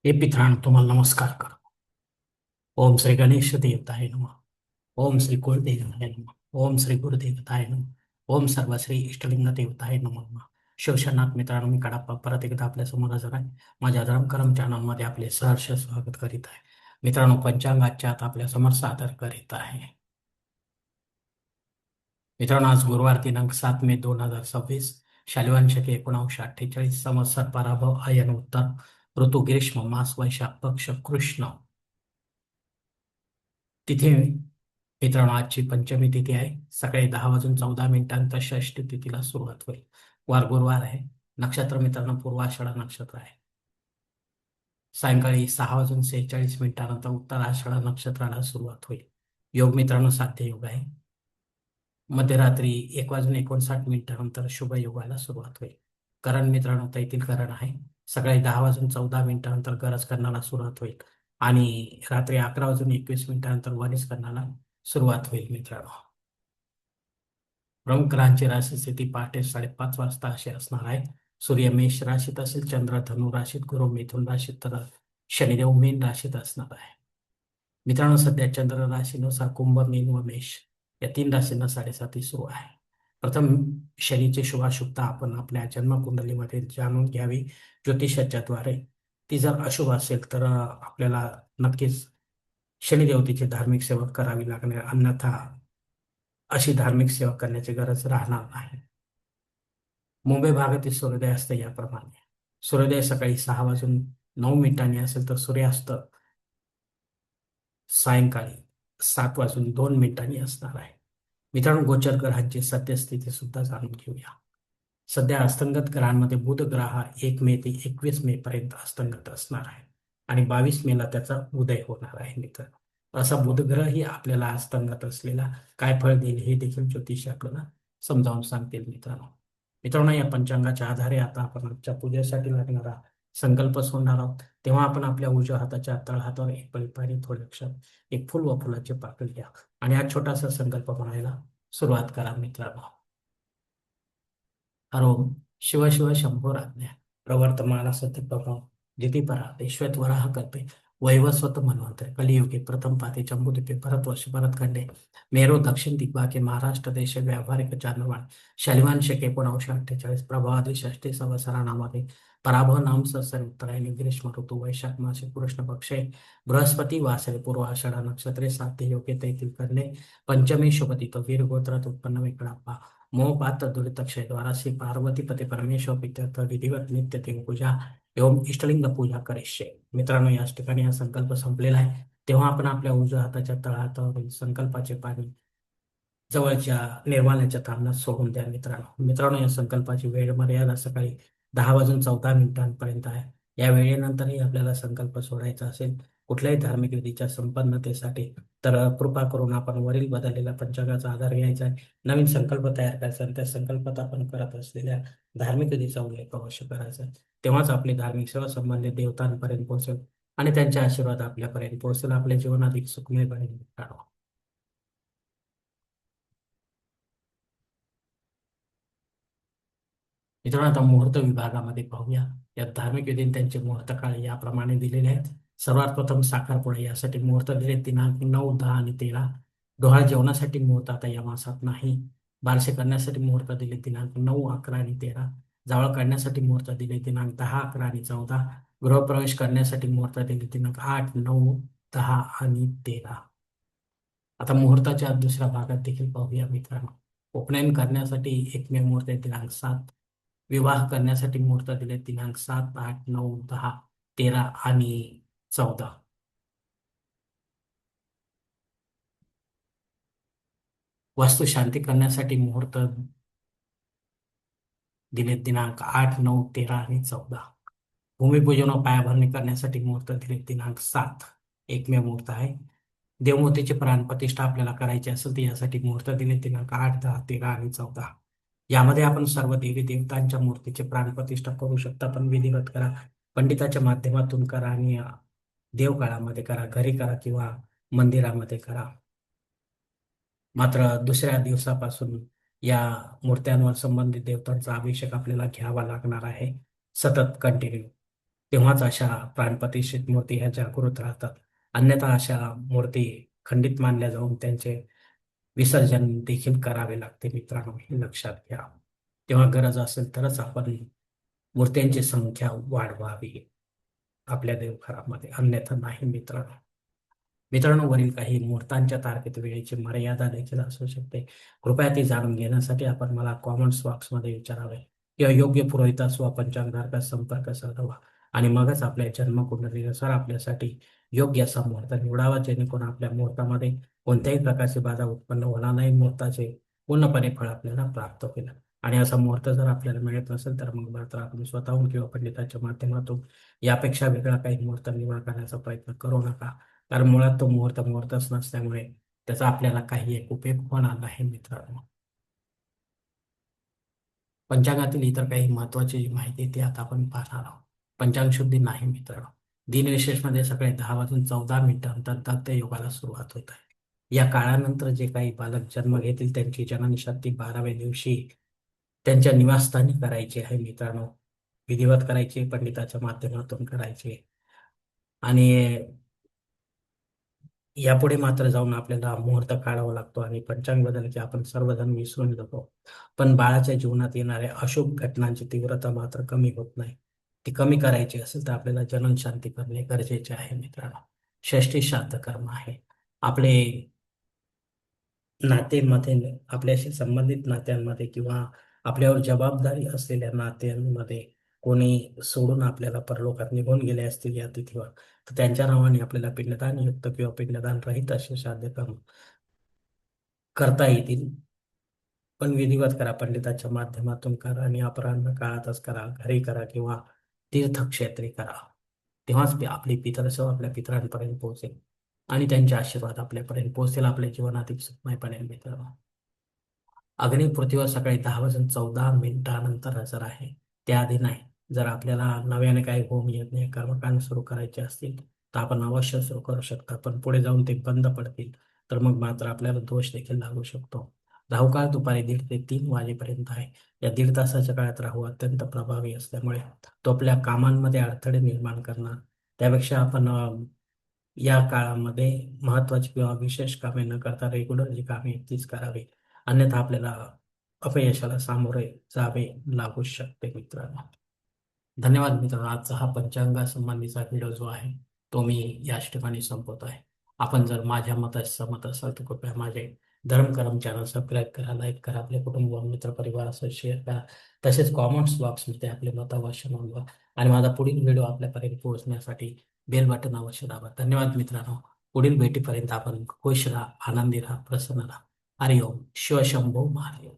हे पितरांनो तुम्हाला नमस्कार कर. ओम श्री गणेश देवताय नमः. ओम श्री कुलदेवताय नमः. ओम श्री गुरुदेवताय नमः. ओम सर्व श्री इष्टलिंग देवताय नमः. शिवशरणात मित्रांनो, मी कडाप्पा परत एकदा आपल्या समोर हजर आहे. माझ्या धर्मकरम चॅनलमध्ये आपले सहर्ष स्वागत करीत आहे. मित्रांनो, पंचांगाच्या आत आपल्या समोर सादर करीत आहे. मित्रांनो, आज गुरुवार दिनांक 7 मे 2026, शालिवान शके 1948, संवत्सर पराभव अयन उत्तर, ऋतू ग्रीष्म, मास वैशाख, पक्ष कृष्ण. तिथे मित्रांनो, आजची पंचमी तिथी आहे. सकाळी 10 वाजून 14 मिनिटांत षष्टी तिथीला सुरुवात होईल. वार गुरुवार आहे. नक्षत्र मित्रांनो पूर्वाषाढा नक्षत्र आहे. सायंकाळी 6 वाजून 46 मिनिटानंतर उत्तराषाढा नक्षत्राला सुरुवात होईल. योग मित्रांनो साध्य योग आहे. मध्यरात्री 1 वाजून 59 मिनिटानंतर शुभ योगाला सुरुवात होईल. करण मित्रांनो तैतील करण आहे. सकाळी 10 वाजून 14 मिनिटानंतर गरज करण्याला सुरुवात होईल आणि रात्री 11 वाजून 21 मिनिटानंतर वनिज करण्याला सुरुवात होईल. मित्रांनो, प्रमुख ग्रहांची राशी स्थिती पहाटे 5:30 वाजता अशी असणार आहे. सूर्य मेष राशीत असेल, चंद्र धनु राशीत, गुरु मिथुन राशीत, तर शनिदेव मीन राशीत असणार आहे. मित्रांनो, सध्या चंद्र राशीनुसार कुंभ, मीन व मेष या 3 राशींना 7.5 सुरू आहे. प्रथम शनीची शुभाशुभता आपण आपल्या जन्मकुंडलीमध्ये जाणून घ्यावी ज्योतिषाच्या द्वारे. ती जर अशुभ असेल तर आपल्याला नक्कीच शनिदेवतेची धार्मिक सेवा करावी लागणार, अन्यथा अशी धार्मिक सेवा करण्याची गरज राहणार नाही. मुंबई भागातील सूर्योदय असते याप्रमाणे. सूर्योदय सकाळी 6 वाजून 9 मिनिटांनी असेल, तर सूर्यास्त सायंकाळी 7 वाजून 2 मिनिटांनी असणार आहे. मित्रांनो, गोचर ग्रहांची सद्यस्थिती सुद्धा जाणून घेऊया. सध्या अस्तंगत ग्रहांमध्ये बुध ग्रह हा 1 मे ते 21 मे पर्यंत अस्तंगत असणार आहे आणि 22 मेला त्याचा उदय होणार आहे. मित्रांनो, असा बुध ग्रह ही आपल्याला अस्तंगत असलेला काय फळ देईल हे देखील ज्योतिषी आपल्याला समजावून सांगतील. मित्रांनो मित्रांनो या पंचांगाच्या आधारे आता आपण आजच्या पूजेसाठी लागणारा संकल्प सोडणार आहोत. तेव्हा आपण आपल्या उजव्या हाताच्या तळहातावर एक पळी पाणी, थोडे अक्षर, एक फुल व फुलाचे पाकळी घ्या आणि हा छोटासा संकल्प म्हणायला सुरुवात करा. मित्रांनो, हरोम शिव शिव शंभोराज्ञा प्रवर्तमान सत्यप्रभव जितिपरा विश्वेत्वराह कल्पे वैवस्वत मन्वंतरे कलियुगे प्रथम पाते जम्बूद्वीपे भरतवर्ष भरतखंडे मेरो दक्षिण दिग्भागे महाराष्ट्र देश व्यावहारिक चांद्रवाण शालिवान शके 1948 प्रभावादी षष्टी संवत्सराणामध्ये पराभव नाम संवत्सर उत्तरायणी ग्रीष्म ऋतू वैशाख मासे कृष्ण पक्षे बृहस्पती वासरे पूर्व आषाढा नक्षत्रे साध्य योगे तैतील करणे पंचमी शुभतिथ वीर गोत्रात उत्पन्न वेकळाप्पा मोह पात्र दुरित क्षय द्वारा श्री पार्वती पती परमेश्वर प्रीत्यर्थ विधिवत नित्य देव पूजा एवं इष्टलिंग पूजा करिष्ये. मित्रांनो, याच ठिकाणी हा संकल्प संपलेला आहे. तेव्हा आपण आपल्या उजव्या हाताच्या तळहातावरील संकल्पाचे पाणी जवळच्या निर्माल्याच्या तांबण्यात सोडून द्या. मित्रांनो मित्रांनो या संकल्पाची वेळ मर्यादा सकाळी 10 वाजून 14 मिनिटांपर्यंत आहे. या वेळेनंतरही आपल्याला संकल्प सोडायचा असेल कुठल्याही धार्मिक विधीच्या संपन्नतेसाठी, तर कृपा करून आपण वरील बदललेल्या पंचांगाचा आधार घ्यायचा आहे. नवीन संकल्प तयार करायचा आणि त्या संकल्पात आपण करत असलेल्या धार्मिक विधीचा उल्लेख अवश्य करायचा. तेव्हाच आपली धार्मिक सेवा संबंधित देवतांपर्यंत पोहोचेल आणि त्यांचे आशीर्वाद आपल्यापर्यंत पोहोचेल. आपले जीवन अधिक सुखमय बनेल. मित्रांनो, मित्रांनो आता मुहूर्त विभागामध्ये पाहूया. या धार्मिक विधीने त्यांचे मुहूर्त काळ याप्रमाणे दिलेले आहेत. सर्वात प्रथम साखरपुडा यासाठी मुहूर्त दिले दिनांक 9, 10 आणि 13. डोहाळ जेवणासाठी मुहूर्त आता या मासात नाही. बारसे करण्यासाठी मुहूर्त दिले दिनांक 9, 11 आणि 13. जावळ काढण्यासाठी मुहूर्त दिले दिनांक 10, 11 आणि 14. गृहप्रवेश करण्यासाठी मुहूर्त दिले दिनांक 8, 9, 10 आणि 13. आता मुहूर्ताच्या दुसऱ्या भागात देखील पाहूया. मित्रांनो, उपनयन करण्यासाठी एकमेव मुहूर्त आहे दिनांक 7. विवाह करण्यासाठी मुहूर्त दिले दिनांक 7, 8, 9, 10, 13 आणि 14. वास्तू शांती करण्यासाठी मुहूर्त दिले दिनांक 8, 9, 13 आणि 14. भूमिपूजन व पायाभरणी करण्यासाठी मुहूर्त दिले दिनांक 7. एकमेव मुहूर्त आहे. देवमूर्तीची प्राणप्रतिष्ठा आपल्याला करायची असेल तर यासाठी मुहूर्त दिले दिनांक 8, 10, 13 आणि 14. यामध्ये आपण सर्व देवी देवतांच्या मूर्तीचे प्राणप्रतिष्ठा करू शकता, पण विधिवत करा, पंडिताच्या माध्यमातून करा आणि देवकाळामध्ये करा, घरी करा किंवा मंदिरामध्ये करा. मात्र दुसऱ्या दिवसापासून या मूर्त्यांवर संबंधित देवतांचा अभिषेक आपल्याला घ्यावा लागणार आहे, सतत कंटिन्यू. तेव्हाच अशा प्राणप्रतिष्ठित मूर्ती ह्या जागृत राहतात. अन्यथा अशा मूर्ती खंडित मानल्या जाऊन त्यांचे विसर्जन देखील करावे लागते मित्रांनो, हे लक्षात घ्या. तेव्हा गरज असेल तरच आपण मूर्त्यांची संख्या वाढवावी आपल्या देवघरामध्ये, अन्यथा नाही मित्रांनो. मित्रांनो, वरील काही मुहूर्तांच्या तारखेत वेळेची मर्यादा देखील असू शकते. कृपया ती जाणून घेण्यासाठी आपण मला कॉमेंट्स बॉक्समध्ये विचारावे किंवा योग्य पुरोहितास वा पंचांगधारकास संपर्क साधावा आणि मगच आपल्या जन्मकुंडलीनुसार आपल्यासाठी योग्य असा मुहूर्त निवडावा, जेणेकरून आपल्या मुहूर्तामध्ये कोणत्याही प्रकारची बाधा उत्पन्न होणार नाही, मुहूर्ताचे पूर्णपणे फळ आपल्याला प्राप्त होईल. आणि असा मुहूर्त जर आपल्याला मिळत नसेल तर मग मात्र आपण स्वतःहून किंवा पंडिताच्या माध्यमातून यापेक्षा वेगळा काही मुहूर्त निवड करण्याचा प्रयत्न करू नका. कारण मुळात तो मुहूर्त मुहूर्तच नसल्यामुळे त्याचा आपल्याला काही एक उपयोग होणार नाही मित्रांनो. पंचांगातील इतर काही महत्वाची जी माहिती आहे ती आता आपण पाहणार आहोत. पंचांग शुद्धी नाही मित्रांनो. दिनविशेषमध्ये सकाळी 10 वाजून 14 मिनिटांनंतर दत्त योगाला सुरुवात होत आहे. या काळानंतर जे काही बालक जन्म घेतील त्यांची जननशक्ती 12व्या दिवशी त्यांच्या निवासस्थानी करायची आहे मित्रांनो. विधिवत करायची, पंडिताच्या माध्यमातून करायची आणि यापुढे मात्र जाऊन आपल्याला मुहूर्त काढावा लागतो आणि पंचांग बदल की आपण सर्वजण विसरून जातो. पण बाळाच्या जीवनात येणाऱ्या अशुभ घटनांची तीव्रता मात्र कमी होत नाही. ती कमी करायची असेल तर आपल्याला जनन शांती करणे गरजेचे आहे मित्रांनो. षष्ठी श्राद्ध कर्म आहे. आपले नातेमध्ये, आपल्याशी संबंधित नात्यांमध्ये किंवा आपल्यावर जबाबदारी असलेल्या नात्यांमध्ये कोणी सोडून आपल्याला परलोकात निघून गेले असतील या तिथीवर, तर त्यांच्या नावाने आपल्याला पिंडदान युक्त किंवा पिंडदान रहित असे श्राद्ध कर्म करता येतील. पण विधिवत करा, पंडिताच्या माध्यमातून करा आणि अपराह्न काळातच करा, घरी करा किंवा तीर्थक्षेत्री करा. तेव्हाच आपली पितरसेवा आपल्या पितरांपर्यंत पोहोचेल आणि त्यांचे आशीर्वाद आपल्यापर्यंत पोहोचेल. आपल्या जीवन अधिक सुखमय बनेल मित्रांनो. अग्नी पृथ्वीवर सकाळी 10 वाजून 14 मिनिटानंतर हजर आहे, त्याआधी नाही. जर आपल्याला नव्याने काही होम यज्ञ कर्मकांड सुरू करायचे असतील तर आपण अवश्य सुरू करू शकता, पण पुढे जाऊन ते बंद पडतील तर मग मात्र आपल्याला दोष देखील लागू शकतो. राहुकाळ दुपारी 1:30 ते 3 वाजेपर्यंत आहे. या दीड तासाच्या काळात राहू अत्यंत प्रभावी असल्यामुळे तो आपल्या कामांमध्ये अडथळे निर्माण करणार. त्यापेक्षा आपण या काळामध्ये महत्वाची किंवा विशेष कामे न करता रेग्युलर जी कामे आहेत तीच करावी, अन्यथा आपल्याला अपयशाला सामोरे जावे लागू शकते मित्रांनो. धन्यवाद मित्रांनो. आजचा हा पंचांगा संबंधीचा व्हिडिओ जो आहे तो मी याच ठिकाणी संपवत आहे. आपण जर माझ्या मताशी सहमत असाल तर कृपया माझे धर्मकरम चॅनल सबस्क्राईब करा, लाईक करा, आपले कुटुंब मित्र परिवारासह शेअर करा. तसेच कॉमेंट्स बॉक्समध्ये आपले मत अवश्य नोंदवा आणि माझा पुढील व्हिडिओ आपल्यापर्यंत पोहोचण्यासाठी बेल बटन अवश्य दाबा. धन्यवाद मित्रांनो. पुढील भेटीपर्यंत आपण खुश राहा, आनंदी राहा, प्रसन्न राहा. हरिओम. शिवशंभो महादेव.